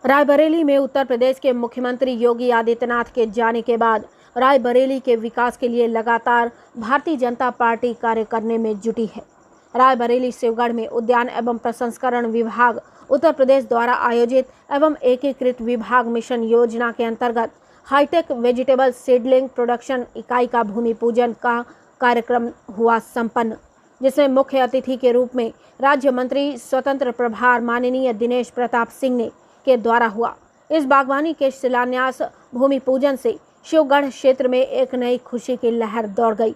रायबरेली में उत्तर प्रदेश के मुख्यमंत्री योगी आदित्यनाथ के जाने के बाद रायबरेली के विकास के लिए लगातार भारतीय जनता पार्टी कार्य करने में जुटी है। रायबरेली शिवगढ़ में उद्यान एवं प्रसंस्करण विभाग उत्तर प्रदेश द्वारा आयोजित एवं एकीकृत विभाग मिशन योजना के अंतर्गत हाईटेक वेजिटेबल सीडलिंग प्रोडक्शन इकाई का भूमि पूजन का कार्यक्रम हुआ संपन्न, जिसमें मुख्य अतिथि के रूप में राज्य मंत्री स्वतंत्र प्रभार माननीय दिनेश प्रताप सिंह ने के द्वारा हुआ। इस बागवानी के शिलान्यास भूमि पूजन से शिवगढ़ क्षेत्र में एक नई खुशी की लहर दौड़ गई।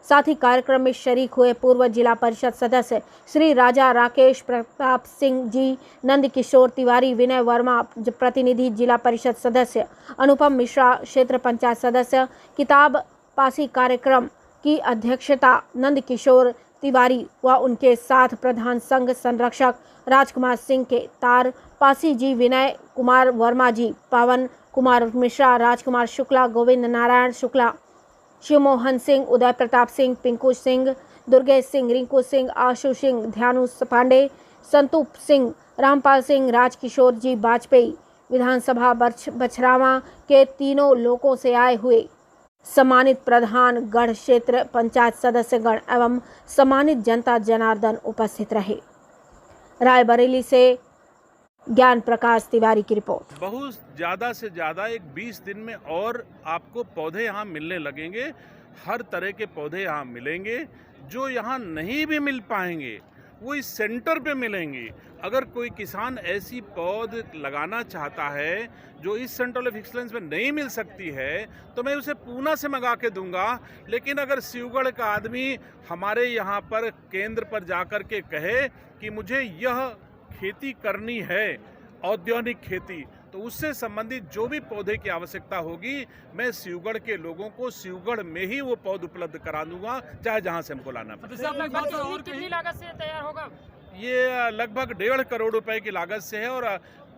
साथ ही कार्यक्रम में शरीक हुए पूर्व जिला परिषद सदस्य श्री राजा राकेश प्रताप सिंह जी, नंद किशोर तिवारी, विनय वर्मा प्रतिनिधि जिला परिषद सदस्य, अनुपम मिश्रा क्षेत्र पंचायत सदस्य, किताब पासी कार्यक्रम की अध्यक्षता नंद किशोर तिवारी व उनके साथ प्रधान संघ संरक्षक राजकुमार सिंह के तार पासी जी, विनय कुमार वर्मा जी, पावन कुमार मिश्रा, राजकुमार शुक्ला, गोविंद नारायण शुक्ला, शिवमोहन सिंह, उदय प्रताप सिंह, पिंकू सिंह, दुर्गेश सिंह, रिंकू सिंह, आशु सिंह, ध्यानु पांडे, संतूप सिंह, रामपाल सिंह, राजकिशोर जी वाजपेयी, विधानसभा बछरावा के तीनों लोगों से आए हुए सम्मानित प्रधान गढ़ क्षेत्र पंचायत सदस्यगण एवं सम्मानित जनता जनार्दन उपस्थित रहे। रायबरेली से ज्ञान प्रकाश तिवारी की रिपोर्ट। बहुत ज़्यादा से ज़्यादा एक 20 दिन में और आपको पौधे यहाँ मिलने लगेंगे। हर तरह के पौधे यहाँ मिलेंगे। जो यहाँ नहीं भी मिल पाएंगे वो इस सेंटर पे मिलेंगे। अगर कोई किसान ऐसी पौध लगाना चाहता है जो इस सेंटर ऑफ एक्सीलेंस में नहीं मिल सकती है तो मैं उसे पूना से मंगा के दूंगा। लेकिन अगर शिवगढ़ का आदमी हमारे यहाँ पर केंद्र पर जाकर के कहे कि मुझे यह खेती करनी है, औद्योगिक खेती, तो उससे संबंधित जो भी पौधे की आवश्यकता होगी मैं शिवगढ़ के लोगों को शिवगढ़ में ही वो पौध उपलब्ध करा दूंगा, चाहे जहां से हमको लाना पड़े। कितनी लागत से तैयार होगा? ये लगभग 1.5 करोड़ रुपए की लागत से है और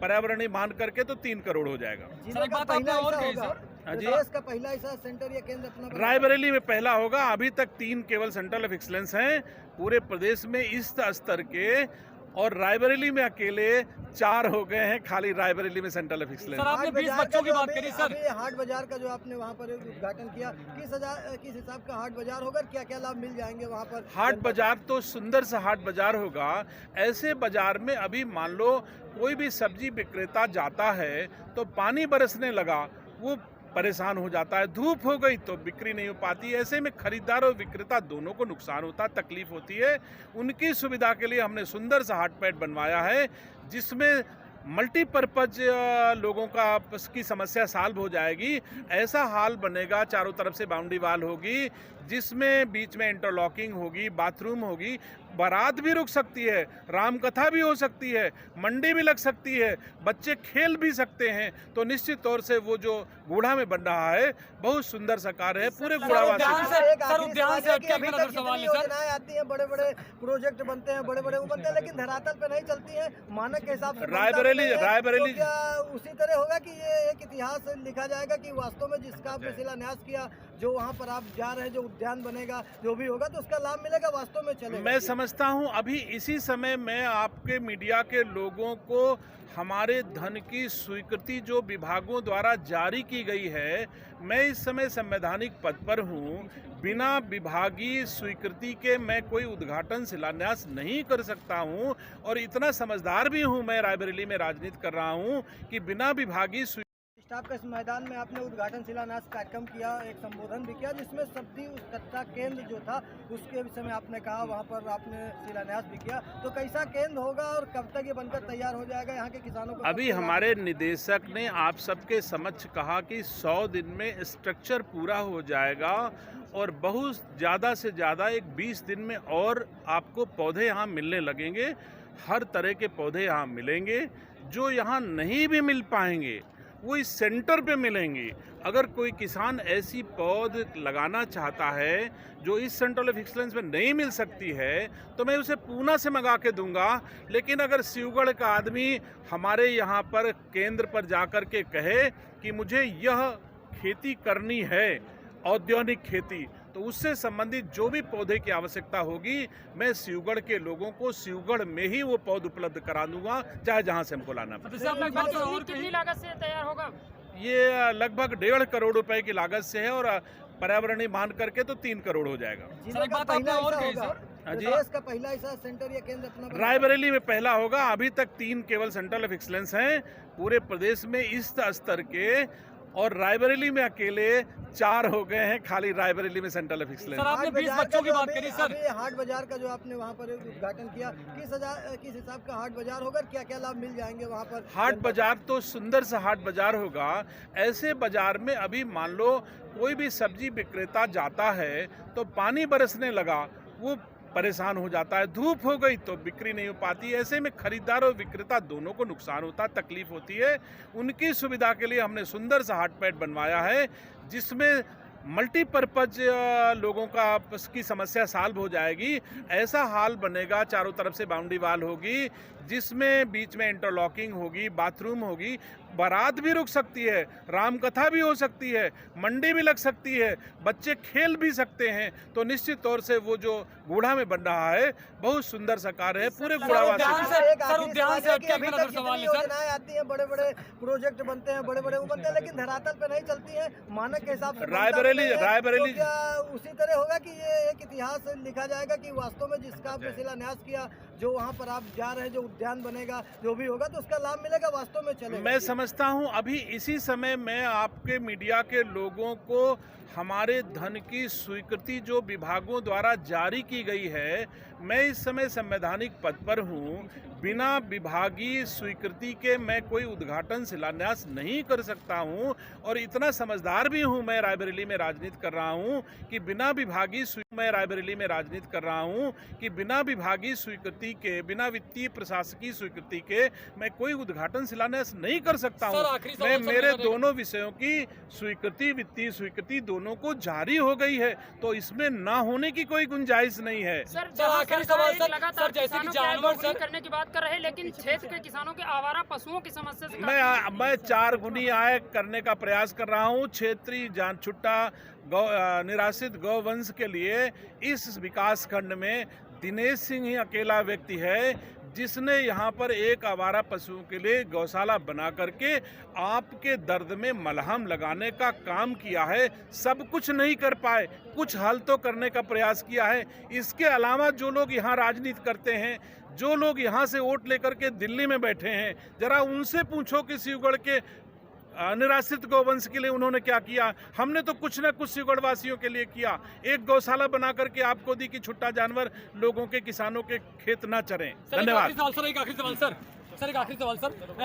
पर्यावरणीय मान करके तो 3 करोड़ हो जाएगा। देश का पहला ऐसा सेंटर या केंद्र अपना रायबरेली में पहला होगा। अभी तक 3 केवल सेंटर ऑफ एक्सीलेंस हैं पूरे प्रदेश में इस स्तर के, और रायबरेली में अकेले 4 हो गए हैं खाली रायबरेली में सेंट्रल ऑफ एक्सीलेंस। सर, आपने 20 बच्चों की बात करी सर। हाट बाजार का जो आपने वहाँ पर उद्घाटन किया, किस हिसाब का हाट बाजार होगा, क्या क्या लाभ मिल जाएंगे वहाँ पर? हाट बाजार तो सुंदर सा हाट बाजार होगा। ऐसे बाजार में अभी मान लो कोई भी सब्जी विक्रेता जाता है तो पानी बरसने लगा, वो परेशान हो जाता है, धूप हो गई तो बिक्री नहीं हो पाती। ऐसे में खरीदार और विक्रेता दोनों को नुकसान होता है, तकलीफ होती है। उनकी सुविधा के लिए हमने सुंदर सा हाट पैड बनवाया है जिसमें मल्टीपर्पज लोगों की समस्या सॉल्व हो जाएगी। ऐसा हाल बनेगा, चारों तरफ से बाउंड्री वाल होगी जिसमें बीच में इंटरलॉकिंग होगी, बाथरूम होगी, बारात भी रुक सकती है, रामकथा भी हो सकती है, मंडी भी लग सकती है, बच्चे खेल भी सकते हैं। तो निश्चित तौर से वो जो गूढ़ा में बन रहा है बहुत सुंदर सा कार्य है पूरे गूढ़ावासी। योजनाएं आती हैं, बड़े बड़े प्रोजेक्ट बनते हैं, बड़े बड़े वो बनते हैं, लेकिन धरातल पे नहीं चलती है मानक के हिसाब से। रायबरेली तो क्या उसी तरह होगा कि ये एक इतिहास लिखा जाएगा कि वास्तव में जिसका आपने शिलान्यास किया, जो वहाँ पर आप जा रहे हैं, जो उद्यान बनेगा, जो भी होगा, तो उसका लाभ मिलेगा, वास्तव में चलेगा? मैं समझता हूँ अभी इसी समय मैं आपके मीडिया के लोगों को हमारे धन की स्वीकृति जो विभागों द्वारा जारी की गई है, मैं इस समय संवैधानिक पद पर हूँ। बिना विभागीय स्वीकृति के मैं कोई उद्घाटन शिलान्यास नहीं कर सकता हूँ। और इतना समझदार भी हूँ मैं, रायबरेली में राजनीति कर रहा हूँ कि बिना विभागीय स्टाफ के इस मैदान में आपने उद्घाटन शिलान्यास कार्यक्रम किया, एक संबोधन भी किया जिसमें सब्जी उत्कर्षता केंद्र जो था उसके विषय में आपने कहा, वहां पर आपने शिलान्यास भी किया। तो कैसा केंद्र होगा और कब तक ये बनकर तैयार हो जाएगा यहाँ के किसानों को? अभी हमारे निदेशक ने आप सबके समक्ष कहा कि 100 दिन में स्ट्रक्चर पूरा हो जाएगा और बहुत ज़्यादा से ज़्यादा एक 20 दिन में और आपको पौधे यहाँ मिलने लगेंगे। हर तरह के पौधे यहाँ मिलेंगे। जो यहाँ नहीं भी मिल पाएंगे वो इस सेंटर पे मिलेंगे। अगर कोई किसान ऐसी पौध लगाना चाहता है जो इस सेंटर ऑफ एक्सीलेंस में नहीं मिल सकती है तो मैं उसे पूना से मंगा के दूंगा। लेकिन अगर शिवगढ़ का आदमी हमारे यहाँ पर केंद्र पर जाकर के कहे कि मुझे यह खेती करनी है, औद्योगिक खेती, तो उससे संबंधित जो भी पौधे की आवश्यकता होगी मैं शिवगढ़ के लोगों को शिवगढ़ में ही वो पौध उपलब्ध करा दूंगा, चाहे जहां से हमको लाना पड़े। जैसे आपने एक बात और कितनी कितनी लागत से तैयार होगा? ये लगभग 1.5 करोड़ रुपए की लागत से है और पर्यावरणीय मान करके तो 3 करोड़ हो जाएगा। जिले एक का बात आपने पहला और ऐसा कही, होगा, हाँ जी। प्रदेश का पहला ऐसा सेंटर या केंद्र अपना बना- रायबरेली में पहला होगा। अभी तक 3 केवल सेंटर ऑफ एक्सीलेंस हैं पूरे प्रदेश में इस स्तर के, और रायबरेली में अकेले 4 हो गए हैं खाली रायबरेली में सेंटर ऑफ एक्सीलेंस। सर, आपने हाट 20 बाजार बच्चों का की जो बात अभी- करी, सर। अभी हाट बाजार का जो आपने वहाँ पर उद्घाटन किया, किस हिसाब का हाट बाजार होगा, क्या क्या लाभ मिल जाएंगे वहाँ पर? हाट बाजार तो सुंदर सा हाट बाजार होगा। ऐसे बाजार में अभी मान लो कोई भी सब्जी विक्रेता जाता है तो पानी बरसने लगा, वो परेशान हो जाता है, धूप हो गई तो बिक्री नहीं हो पाती। ऐसे में खरीदार और विक्रेता दोनों को नुकसान होता है, तकलीफ होती है। उनकी सुविधा के लिए हमने सुंदर सा हाट पैड बनवाया है जिसमें मल्टीपर्पज लोगों का की समस्या सॉल्व हो जाएगी। ऐसा हाल बनेगा, चारों तरफ से बाउंड्री वाल होगी जिसमें बीच में इंटरलॉकिंग होगी, बाथरूम होगी, बारात भी रुक सकती है, रामकथा भी हो सकती है, मंडी भी लग सकती है, बच्चे खेल भी सकते हैं। तो निश्चित तौर से वो जो गूढ़ा में बन रहा है बहुत सुंदर सा कार्य है पूरे उद्यान गूढ़ावासी। से- एक आखिरी उद्यान सवाल से है कि हटके अभी एक तक नजर सवाल जितनी है, सर। योजनाएं आती हैं, बड़े बड़े प्रोजेक्ट बनते हैं, बड़े बड़े वो बनते हैं, लेकिन धरातल पे नहीं चलती हैं, मानक के हिसाब से बनता रायबरेली- नहीं है। रायबरेली- तो क्या उसी तरह होगा कि ये एक इतिहास लिखा जाएगा कि वास्तव में जिसका आपने शिलान्यास किया, जो वहाँ पर आप जा रहे हैं, जो उद्यान बनेगा, जो भी होगा, तो उसका लाभ मिलेगा, वास्तव में चलेगा? मैं समझता हूं अभी इसी समय मैं आपके मीडिया के लोगों को हमारे धन की स्वीकृति जो विभागों द्वारा जारी की गई है, मैं इस समय संवैधानिक पद पर हूं, बिना विभागीय स्वीकृति के मैं कोई उद्घाटन शिलान्यास नहीं कर सकता हूं। और इतना समझदार भी हूं मैं, रायबरेली में राजनीति कर रहा हूं कि बिना विभागीय स्वीकृति के, बिना वित्तीय प्रशासकीय स्वीकृति के मैं कोई उद्घाटन शिलान्यास नहीं कर सकता सर, आखिरी हूं। सवाल मैं सर, मेरे मेरा दोनों विषयों की स्वीकृति, वित्तीय स्वीकृति दोनों को जारी हो गई है, तो इसमें ना होने की कोई गुंजाइश नहीं है। सर, जहां आखिरी सरकार सवाल एक सर, लगातार सर, जैसे कि किसानों की जानवर आय दोगुनी सर- करने की बात कर रहे हैं, लेकिन क्षेत्र के किसानों के आवारा पशुओं की समस्या से मैं 4 गुनी आय करने का प्रयास कर रहा हूं। क्षेत्रीय जान छुट्टा निराश्रित गौवंश के लिए इस विकास खंड में दिनेश सिंह ही अकेला व्यक्ति है जिसने यहाँ पर एक आवारा पशुओं के लिए गौशाला बना करके आपके दर्द में मलहम लगाने का काम किया है। सब कुछ नहीं कर पाए, कुछ हल तो करने का प्रयास किया है। इसके अलावा जो लोग यहाँ राजनीति करते हैं, जो लोग यहाँ से वोट लेकर के दिल्ली में बैठे हैं, जरा उनसे पूछो कि शिवगढ़ के निराश्रित गौवंश के लिए उन्होंने क्या किया। हमने तो कुछ ना कुछ शिवगढ़ वासियों के लिए किया। एक गौशाला बना करके आपको दी कि छुट्टा जानवर लोगों के, किसानों के खेत ना चरें। सर, एक धन्यवाद। आखिरी सवाल सर, एक आखिरी सवाल सर, एक आखिरी सवाल सर।